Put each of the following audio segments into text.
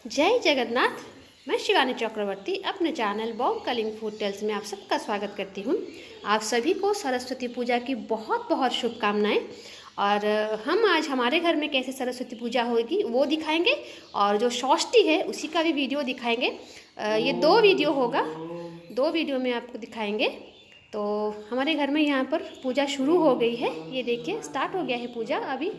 जय जगन्नाथ। मैं शिवानी चक्रवर्ती अपने चैनल बॉम कलिंग फूड टेल्स में आप सबका स्वागत करती हूँ। आप सभी को सरस्वती पूजा की बहुत बहुत शुभकामनाएं। और हम आज हमारे घर में कैसे सरस्वती पूजा होगी वो दिखाएंगे और जो षष्ठी है उसी का भी वीडियो दिखाएंगे। ये दो वीडियो होगा, दो वीडियो में आपको दिखाएंगे। तो हमारे घर में यहाँ पर पूजा शुरू हो गई है, ये देखिए स्टार्ट हो गया है पूजा अभी।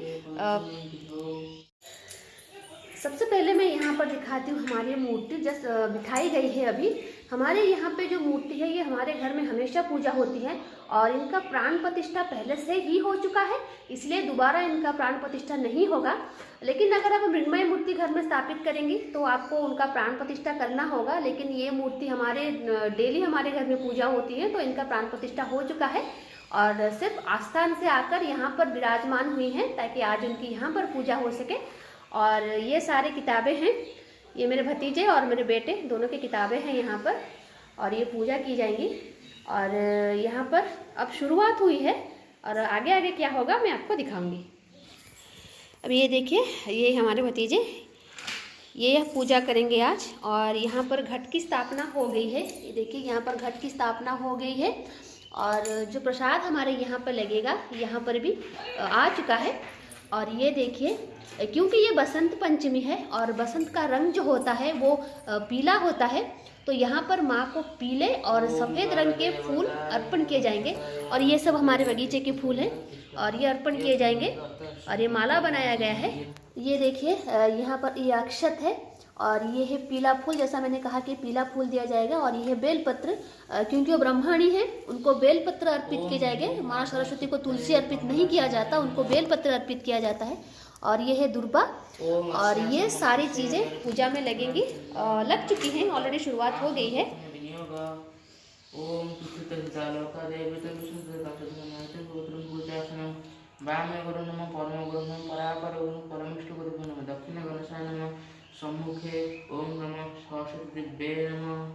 सबसे पहले मैं यहाँ पर दिखाती हूँ हमारी मूर्ति जस्ट बिठाई गई है अभी। हमारे यहाँ पे जो मूर्ति है ये हमारे घर में हमेशा पूजा होती है और इनका प्राण प्रतिष्ठा पहले से ही हो चुका है, इसलिए दोबारा इनका प्राण प्रतिष्ठा नहीं होगा। लेकिन अगर आप मृण्मय मूर्ति घर में स्थापित करेंगी तो आपको उनका प्राण प्रतिष्ठा करना होगा। लेकिन ये मूर्ति हमारे डेली हमारे घर में पूजा होती है तो इनका प्राण प्रतिष्ठा हो चुका है और सिर्फ आस्थान से आकर यहाँ पर विराजमान हुई हैं ताकि आज उनकी यहाँ पर पूजा हो सके। और ये सारी किताबें हैं, ये मेरे भतीजे और मेरे बेटे दोनों की किताबें हैं यहाँ पर और ये पूजा की जाएंगी। और यहाँ पर अब शुरुआत हुई है और आगे आगे क्या होगा मैं आपको दिखाऊंगी। अब ये देखिए, ये हमारे भतीजे ये पूजा करेंगे आज और यहाँ पर घट की स्थापना हो गई है। ये देखिए यहाँ पर घट की स्थापना हो गई है और जो प्रसाद हमारे यहाँ पर लगेगा यहाँ पर भी आ चुका है। और ये देखिए, क्योंकि ये बसंत पंचमी है और बसंत का रंग जो होता है वो पीला होता है, तो यहाँ पर माँ को पीले और सफ़ेद रंग के फूल अर्पण किए जाएंगे। और ये सब हमारे बगीचे के फूल हैं और ये अर्पण किए जाएंगे और ये माला बनाया गया है। ये देखिए यहाँ पर ये अक्षत है और ये है पीला फूल, जैसा मैंने कहा कि पीला फूल दिया जाएगा। और ये है बेलपत्र, क्योंकि वो ब्राह्मणी है उनको बेलपत्र अर्पित किए जाएंगे। माँ सरस्वती को तुलसी अर्पित नहीं किया जाता, उनको बेलपत्र अर्पित किया जाता है। और ये है दुर्बा और ये सारी चीज़ें पूजा में लगेंगी, लग चुकी हैं, ऑलरेडी शुरुआत हो गई है। वामे गुरु नमः परम गुरु नमः परापर ओम परमेष्ठ गुरु नमः दक्षिण गणेशाय नमः सम्मुखे ओम नमः सरस्वती देवे नमः।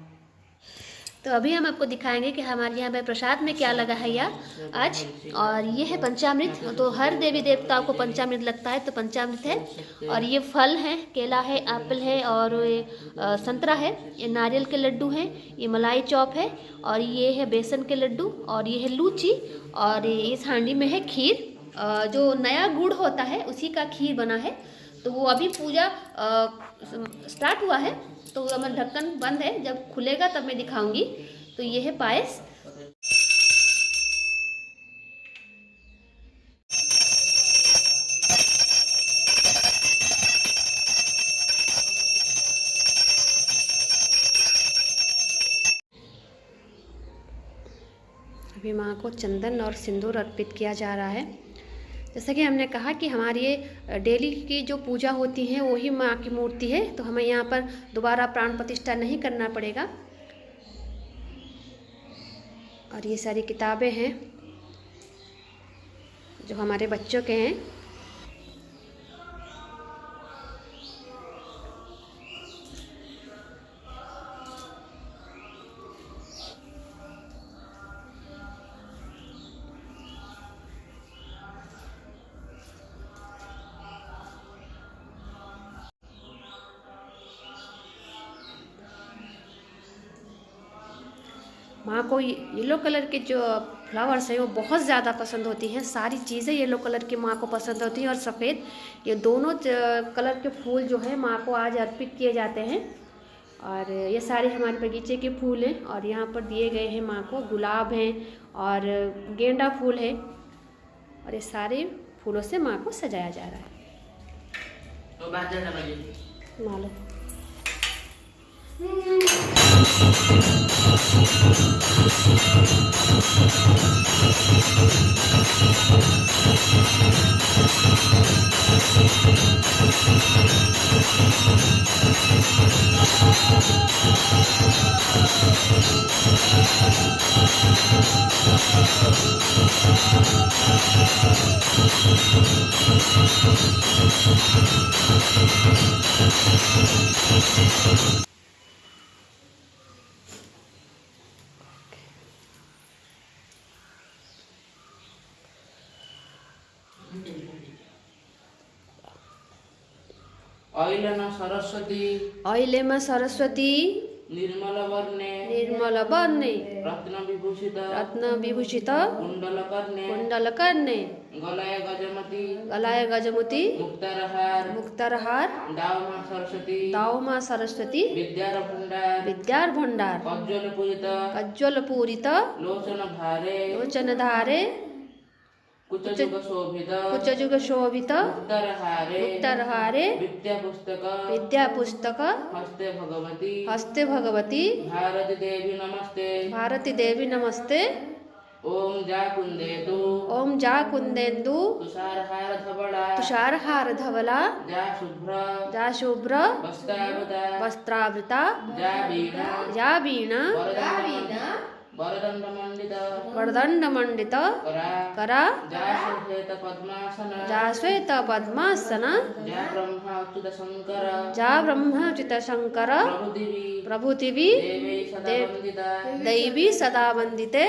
तो अभी हम आपको दिखाएंगे कि हमारे यहाँ पे प्रसाद में क्या लगा है यार आज। और ये है पंचामृत, तो हर देवी देवताओं को पंचामृत लगता है तो पंचामृत है। और ये फल हैं, केला है, एप्पल है और ये संतरा है, ये नारियल के लड्डू हैं, ये मलाई चॉप है और ये है बेसन के लड्डू और ये है लूची। और इस हांडी में है खीर, जो नया गुड़ होता है उसी का खीर बना है। तो वो अभी पूजा स्टार्ट हुआ है तो हमारा ढक्कन बंद है, जब खुलेगा तब मैं दिखाऊंगी। तो ये है पायस। अभी माँ को चंदन और सिंदूर अर्पित किया जा रहा है। जैसा कि हमने कहा कि हमारी ये डेली की जो पूजा होती है वही माँ की मूर्ति है, तो हमें यहाँ पर दोबारा प्राण प्रतिष्ठा नहीं करना पड़ेगा। और ये सारी किताबें हैं जो हमारे बच्चों के हैं। माँ को येलो कलर के जो फ्लावर्स हैं वो बहुत ज़्यादा पसंद होती हैं, सारी चीज़ें येलो कलर की माँ को पसंद होती हैं। और सफ़ेद, ये दोनों कलर के फूल जो है माँ को आज अर्पित किए जाते हैं। और ये सारे हमारे बगीचे के फूल हैं और यहाँ पर दिए गए हैं माँ को। गुलाब हैं और गेंदा फूल है और ये सारे फूलों से माँ को सजाया जा रहा है। तो मालो ऐलन सरस्वती ऐलेम सरस्वती निर्मल वर्णे निर्मल वर्णे रत्न विभूषित कुंडल कर्णे कुंडलकर्णे गलाय गजमती गलाय गजमुती मुक्तारहार दाव मां सरस्वती विद्यार भंडार कज्ज्वल पूरित लोचन धारे कुचजुग शोभित मुक्तारहारे विद्या पुस्तक हस्ते भगवती भारती देवी नमस्ते ओम जा कुंदेन्दु तुषारहार धवला जा शुभ्र वस्त्रावृता या वीणा वरदंड मंडित करा जा श्वेत पद्मासन जा ब्रह्माच्युत शंकर प्रभुदिवी दैवी सदा वंदिते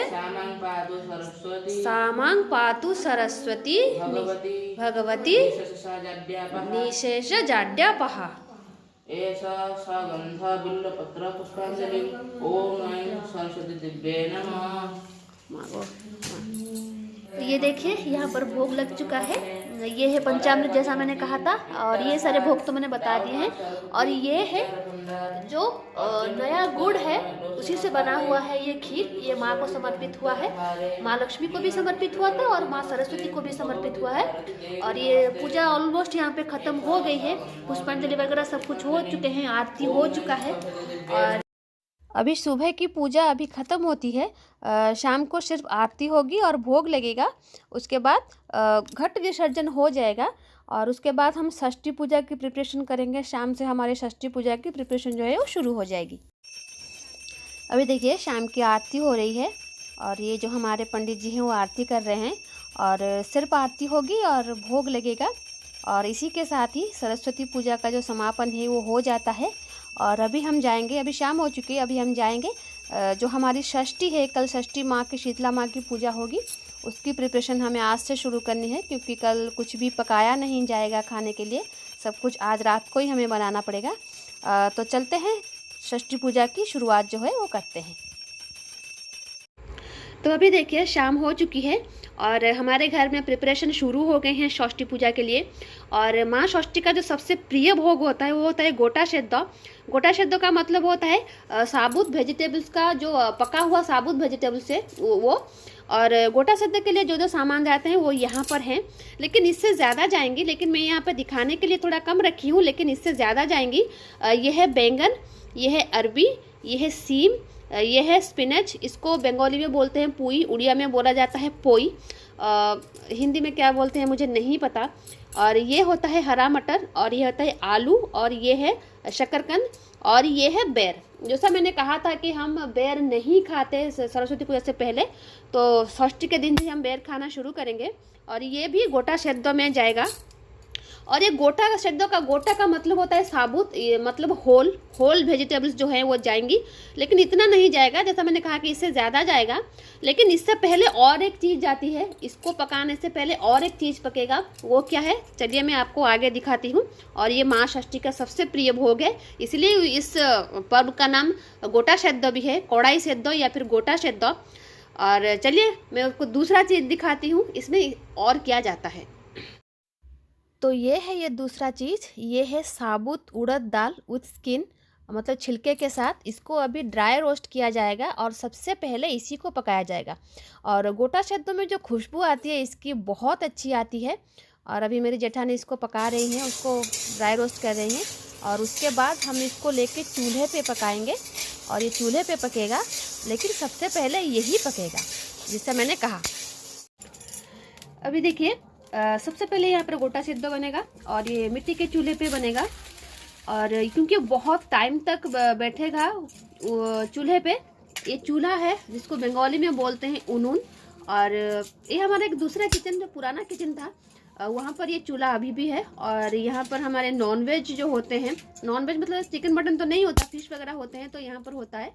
सामां पातु सरस्वती भगवती निशेष जाड्यापहा एषा सा गंध बिल्ल पत्र पुष्पांजलि ओम ऐं सरस्वती दिव्ये नमः। ये देखिए यहाँ पर भोग लग चुका है। ये है पंचामृत जैसा मैंने कहा था और ये सारे भोग तो मैंने बता दिए हैं। और ये है जो नया गुड़ है उसी से बना हुआ है ये खीर। ये माँ को समर्पित हुआ है, माँ लक्ष्मी को भी समर्पित हुआ था और माँ सरस्वती को भी समर्पित हुआ है। और ये पूजा ऑलमोस्ट यहाँ पे ख़त्म हो गई है। पुष्पांजलि वगैरह सब कुछ हो चुके हैं, आरती हो चुका है और अभी सुबह की पूजा अभी ख़त्म होती है। शाम को सिर्फ आरती होगी और भोग लगेगा। उसके बाद घट विसर्जन हो जाएगा और उसके बाद हम षष्ठी पूजा की प्रिपरेशन करेंगे। शाम से हमारी षष्ठी पूजा की प्रिपरेशन जो है वो शुरू हो जाएगी। अभी देखिए शाम की आरती हो रही है और ये जो हमारे पंडित जी हैं वो आरती कर रहे हैं और सिर्फ आरती होगी और भोग लगेगा। और इसी के साथ ही सरस्वती पूजा का जो समापन है वो हो जाता है। और अभी हम जाएंगे, अभी शाम हो चुकी है, अभी हम जाएंगे जो हमारी षष्ठी है, कल षष्ठी माँ की शीतला माँ की पूजा होगी, उसकी प्रिपरेशन हमें आज से शुरू करनी है क्योंकि कल कुछ भी पकाया नहीं जाएगा खाने के लिए, सब कुछ आज रात को ही हमें बनाना पड़ेगा। तो चलते हैं षष्ठी पूजा की शुरुआत जो है वो करते हैं। तो अभी देखिए शाम हो चुकी है और हमारे घर में प्रिपरेशन शुरू हो गए हैं षष्ठी पूजा के लिए। और माँ षष्ठी का जो सबसे प्रिय भोग होता है वो होता है गोटा सेद्ध। गोटा सेद्ध का मतलब होता है साबुत वेजिटेबल्स का, जो पका हुआ साबुत वेजिटेबल्स है वो। और गोटा सेद्ध के लिए जो जो सामान जाते हैं वो यहाँ पर हैं, लेकिन इससे ज़्यादा जाएंगी। लेकिन मैं यहाँ पर दिखाने के लिए थोड़ा कम रखी हूँ, लेकिन इससे ज़्यादा जाएंगी। यह है बैंगन, यह है अरबी, यह है सीम, यह है स्पिनच। इसको बंगाली में बोलते हैं पुई, उड़िया में बोला जाता है पोई, हिंदी में क्या बोलते हैं मुझे नहीं पता। और ये होता है हरा मटर और ये होता है आलू और ये है शकरकंद और ये है बेर। जैसा मैंने कहा था कि हम बेर नहीं खाते सरस्वती पूजा से पहले, तो षष्ठी के दिन से हम बेर खाना शुरू करेंगे। और ये भी गोटा सेद्ध में जाएगा। और ये गोटा सेद्ध का, गोटा का मतलब होता है साबुत, मतलब होल वेजिटेबल्स जो हैं वो जाएंगी। लेकिन इतना नहीं जाएगा, जैसा मैंने कहा कि इससे ज़्यादा जाएगा। लेकिन इससे पहले और एक चीज़ जाती है, इसको पकाने से पहले और एक चीज़ पकेगा। वो क्या है चलिए मैं आपको आगे दिखाती हूँ। और ये माँ षष्ठी का सबसे प्रिय भोग है, इसलिए इस पर्व का नाम गोटा सेद्ध भी है, कौड़ाई सेद्ध या फिर गोटा सेद्ध। और चलिए मैं आपको दूसरा चीज़ दिखाती हूँ इसमें और क्या जाता है। तो ये है ये दूसरा चीज़, ये है साबुत उड़द दाल विथ स्किन, मतलब छिलके के साथ। इसको अभी ड्राई रोस्ट किया जाएगा और सबसे पहले इसी को पकाया जाएगा। और गोटा सेद्ध में जो खुशबू आती है इसकी बहुत अच्छी आती है। और अभी मेरी जेठानी इसको पका रही हैं, उसको ड्राई रोस्ट कर रही हैं। और उसके बाद हम इसको लेके चूल्हे पे पकाएंगे और ये चूल्हे पे पकेगा, लेकिन सबसे पहले यही पकेगा जिससे मैंने कहा। अभी देखिए सबसे पहले यहाँ पर गोटा सेद्ध बनेगा और ये मिट्टी के चूल्हे पे बनेगा। और क्योंकि बहुत टाइम तक बैठेगा चूल्हे पे, ये चूल्हा है जिसको बंगाली में बोलते हैं उनून। और ये हमारा एक दूसरा किचन, जो पुराना किचन था, वहाँ पर ये चूल्हा अभी भी है। और यहाँ पर हमारे नॉनवेज जो होते हैं, नॉनवेज मतलब चिकन मटन तो नहीं होता, फिश वगैरह होते हैं तो यहाँ पर होता है।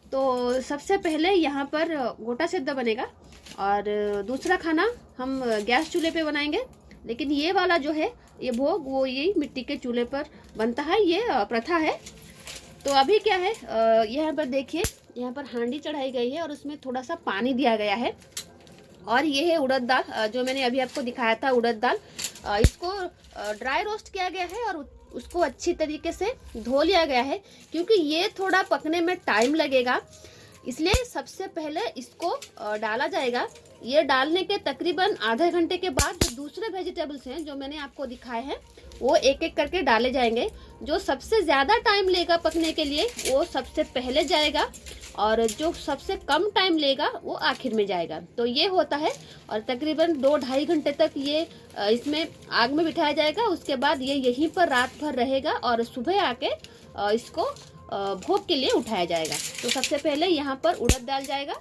तो सबसे पहले यहाँ पर गोटा सेद्ध बनेगा और दूसरा खाना हम गैस चूल्हे पे बनाएंगे। लेकिन ये वाला जो है ये भोग वो यही मिट्टी के चूल्हे पर बनता है, ये प्रथा है। तो अभी क्या है, यहाँ पर देखिए, यहाँ पर हांडी चढ़ाई गई है और उसमें थोड़ा सा पानी दिया गया है। और ये है उड़द दाल, जो मैंने अभी आपको दिखाया था उड़द दाल। इसको ड्राई रोस्ट किया गया है और उसको अच्छी तरीके से धो लिया गया है, क्योंकि ये थोड़ा पकने में टाइम लगेगा, इसलिए सबसे पहले इसको डाला जाएगा। ये डालने के तकरीबन आधे घंटे के बाद जो दूसरे वेजिटेबल्स हैं जो मैंने आपको दिखाए हैं वो एक एक करके डाले जाएंगे। जो सबसे ज़्यादा टाइम लेगा पकने के लिए वो सबसे पहले जाएगा, और जो सबसे कम टाइम लेगा वो आखिर में जाएगा। तो ये होता है, और तकरीबन 2-2.5 घंटे तक ये इसमें आग में बिठाया जाएगा। उसके बाद ये यहीं पर रात भर रहेगा और सुबह आके इसको भोग के लिए उठाया जाएगा। तो सबसे पहले यहाँ पर उड़द दाल जाएगा।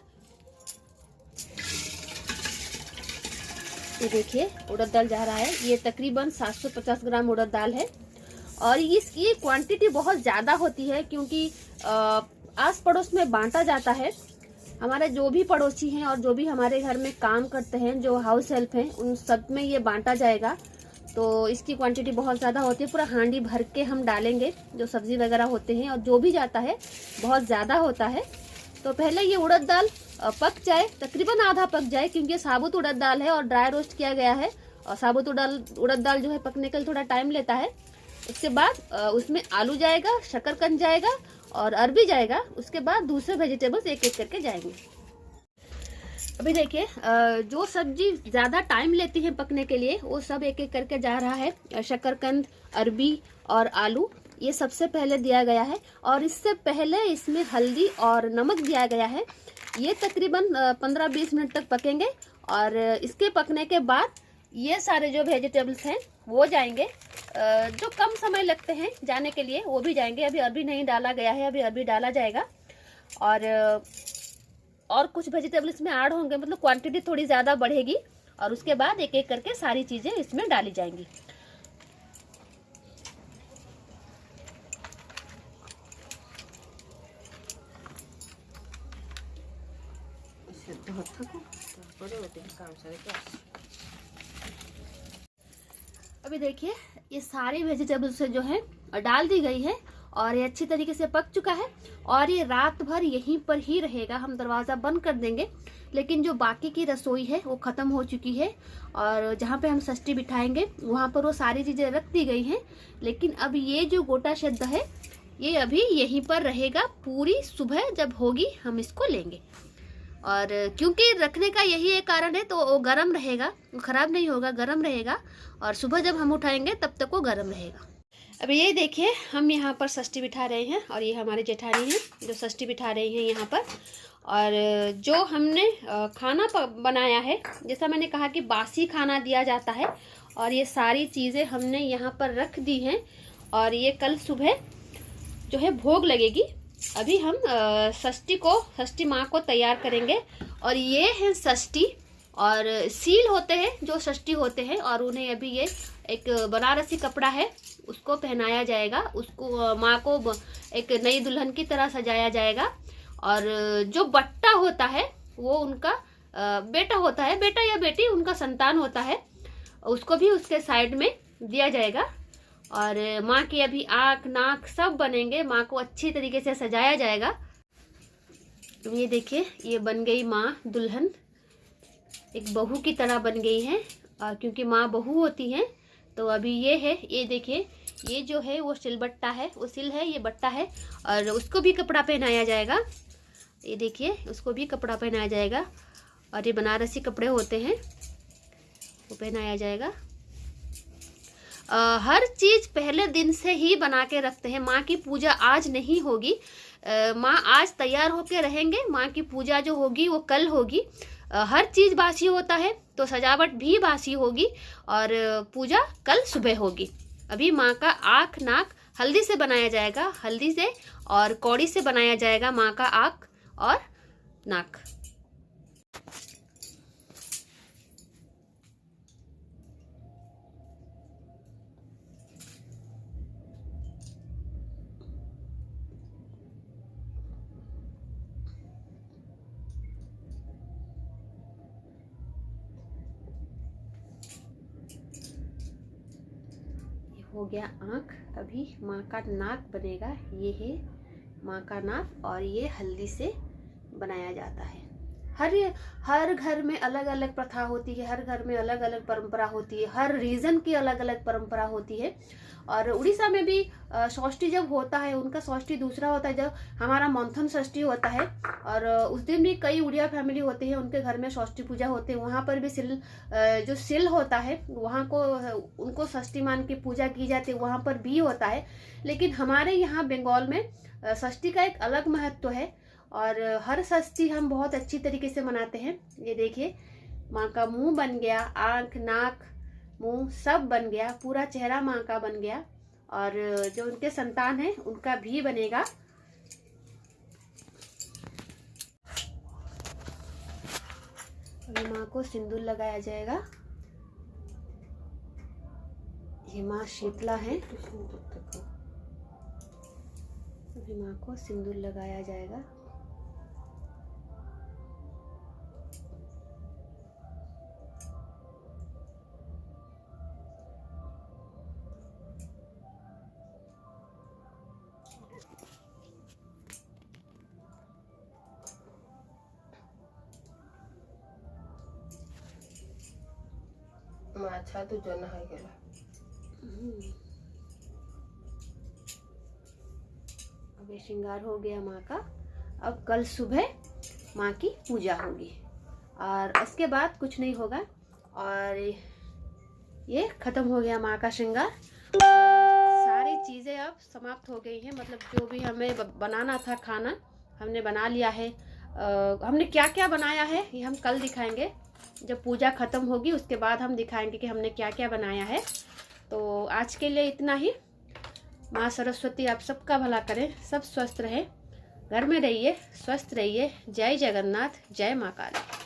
ये देखिए उड़द दाल जा रहा है, ये तकरीबन 750 ग्राम उड़द दाल है। और इसकी क्वांटिटी बहुत ज़्यादा होती है, क्योंकि आस पड़ोस में बांटा जाता है। हमारे जो भी पड़ोसी हैं और जो भी हमारे घर में काम करते हैं, जो हाउस हेल्प हैं, उन सब में ये बांटा जाएगा। तो इसकी क्वांटिटी बहुत ज़्यादा होती है, पूरा हांडी भर के हम डालेंगे। जो सब्ज़ी वगैरह होते हैं और जो भी जाता है बहुत ज़्यादा होता है। तो पहले ये उड़द दाल पक जाए, तकरीबन आधा पक जाए, क्योंकि साबुत उड़द दाल है और ड्राई रोस्ट किया गया है, और साबुत उड़द दाल जो है पकने के लिए थोड़ा टाइम लेता है। उसके बाद उसमें आलू जाएगा, शकरकंद जाएगा और अरबी जाएगा। उसके बाद दूसरे वेजिटेबल्स एक एक करके जाएंगे। अभी देखिए, जो सब्जी ज़्यादा टाइम लेती है पकने के लिए वो सब एक एक करके जा रहा है। शकरकंद, अरबी और आलू ये सबसे पहले दिया गया है, और इससे पहले इसमें हल्दी और नमक दिया गया है। ये तकरीबन 15-20 मिनट तक पकेंगे, और इसके पकने के बाद ये सारे जो वेजिटेबल्स हैं वो जाएंगे। जो कम समय लगते हैं जाने के लिए वो भी जाएंगे। अभी अरबी नहीं डाला गया है, अभी अरबी डाला जाएगा। और कुछ वेजिटेबल्स में ऐड होंगे, मतलब क्वांटिटी थोड़ी ज़्यादा बढ़ेगी, और उसके बाद एक एक करके सारी चीज़ें इसमें डाली जाएंगी। अभी देखिए ये सारी वेजिटेबल्स जो है डाल दी गई है, और ये अच्छी तरीके से पक चुका है, और ये रात भर यहीं पर ही रहेगा। हम दरवाज़ा बंद कर देंगे, लेकिन जो बाकी की रसोई है वो ख़त्म हो चुकी है, और जहाँ पे हम षष्ठी बिठाएंगे वहाँ पर वो सारी चीज़ें रख दी गई हैं। लेकिन अब ये जो गोटा शब्द है ये अभी यहीं पर रहेगा, पूरी सुबह जब होगी हम इसको लेंगे। और क्योंकि रखने का यही एक कारण है, तो वो गर्म रहेगा, वो ख़राब नहीं होगा, गर्म रहेगा, और सुबह जब हम उठाएंगे तब तक वो गर्म रहेगा। अब ये देखिए हम यहाँ पर षष्ठी बिठा रहे हैं, और ये हमारे जेठानी हैं जो षष्ठी बिठा रही हैं यहाँ पर। और जो हमने खाना बनाया है, जैसा मैंने कहा कि बासी खाना दिया जाता है, और ये सारी चीज़ें हमने यहाँ पर रख दी हैं, और ये कल सुबह जो है भोग लगेगी। अभी हम षष्ठी माँ को तैयार करेंगे। और ये है षष्ठी, और सील होते हैं जो षष्ठी होते हैं, और उन्हें अभी ये एक बनारसी कपड़ा है उसको पहनाया जाएगा। उसको माँ को एक नई दुल्हन की तरह सजाया जाएगा। और जो बट्टा होता है वो उनका बेटा होता है, बेटा या बेटी उनका संतान होता है, उसको भी उसके साइड में दिया जाएगा। और माँ की अभी आँख नाक सब बनेंगे, माँ को अच्छी तरीके से सजाया जाएगा। तो ये देखिए ये बन गई माँ दुल्हन, एक बहू की तरह बन गई है, और क्योंकि माँ बहू होती हैं। तो अभी ये है, ये देखिए ये जो है वो सिलबट्टा है, वो सिल है, ये बट्टा है, और उसको भी कपड़ा पहनाया जाएगा। ये देखिए उसको भी कपड़ा पहनाया जाएगा, और ये बनारसी कपड़े होते हैं वो पहनाया जाएगा। हर चीज़ पहले दिन से ही बना के रखते हैं। माँ की पूजा आज नहीं होगी, माँ आज तैयार होके रहेंगे, माँ की पूजा जो होगी वो कल होगी। हर चीज़ बासी होता है तो सजावट भी बासी होगी, और पूजा कल सुबह होगी। अभी माँ का आँख नाक हल्दी से बनाया जाएगा, हल्दी से और कौड़ी से बनाया जाएगा माँ का आँख और नाक। हो गया आँख। अभी माँ का नाक बनेगा। ये है माँ का नाक और ये हल्दी से बनाया जाता है। हर घर में अलग अलग प्रथा होती है, हर घर में अलग अलग परंपरा होती है, हर रीजन की अलग अलग परंपरा होती है। और उड़ीसा में भी षष्ठी जब होता है, उनका षष्ठी दूसरा होता है। जब हमारा मंथन षष्ठी होता है और उस दिन भी कई उड़िया फैमिली होती है, उनके घर में षष्ठी पूजा होती है। वहाँ पर भी जो सिल होता है वहाँ को उनको षष्ठी मान के पूजा की जाती है, वहाँ पर भी होता है। लेकिन हमारे यहाँ बंगाल में षष्ठी का एक अलग महत्व है और हर षष्ठी हम बहुत अच्छी तरीके से मनाते हैं। ये देखिए माँ का मुंह बन गया, आँख, नाक, मुंह सब बन गया, पूरा चेहरा माँ का बन गया और जो उनके संतान है उनका भी बनेगा। अभी माँ को सिंदूर लगाया जाएगा। ये माँ शीतला है। अभी माँ को सिंदूर लगाया जाएगा। अच्छा तो जन है गेला। अब ये श्रृंगार हो गया माँ का। अब कल सुबह माँ की पूजा होगी और उसके बाद कुछ नहीं होगा। और ये खत्म हो गया माँ का श्रृंगार। सारी चीज़ें अब समाप्त हो गई हैं, मतलब जो भी हमें बनाना था खाना हमने बना लिया है। हमने क्या क्या बनाया है ये हम कल दिखाएंगे। जब पूजा खत्म होगी उसके बाद हम दिखाएंगे कि हमने क्या क्या बनाया है। तो आज के लिए इतना ही। माँ सरस्वती आप सबका भला करें, सब स्वस्थ रहें, घर में रहिए, स्वस्थ रहिए। जय जगन्नाथ, जय माँ काली।